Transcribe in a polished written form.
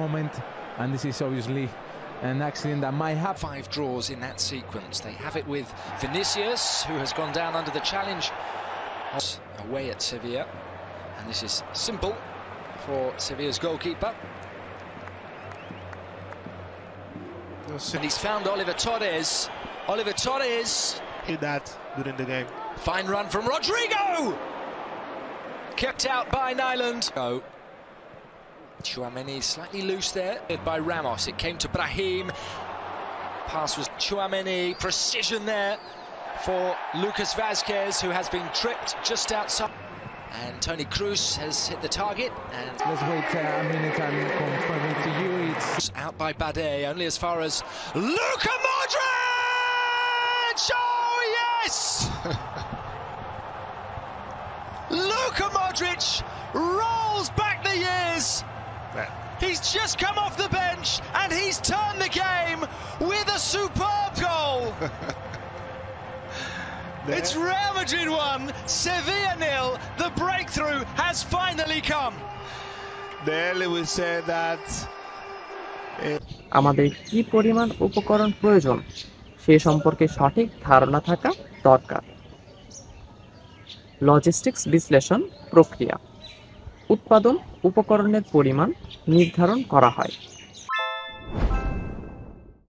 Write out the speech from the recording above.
moment, and this is obviously an accident that might have 5 draws in that sequence. They have it with Vinicius, who has gone down under the challenge away at Sevilla, and this is simple for Sevilla's goalkeeper. And he's found Oliver Torres. Oliver Torres hit that during the game. Fine run from Rodrigo, kept out by Nyland. Oh, Tchouaméni slightly loose there by Ramos. It came to Brahim. Pass was Tchouaméni. Precision there for Lucas Vázquez, who has been tripped just outside. And Toni Kroos has hit the target. And let's wait a minute and confirm it to you. It's out by Bade, only as far as Luka Modric! Oh yes! Luka Modric rolls back the years. He's just come off the bench and he's turned the game with a superb goal. It's Real Madrid 1, Sevilla 0. The breakthrough has finally come. There we say that আমাদের কি পরিমাণ উপকরণ প্রয়োজন সে সম্পর্কে সঠিক ধারণা থাকা দরকার। লজিস্টিক্স বিশ্লেষণ প্রক্রিয়া উৎপাদন উপকরণের পরিমাণ নির্ধারণ করা হয়।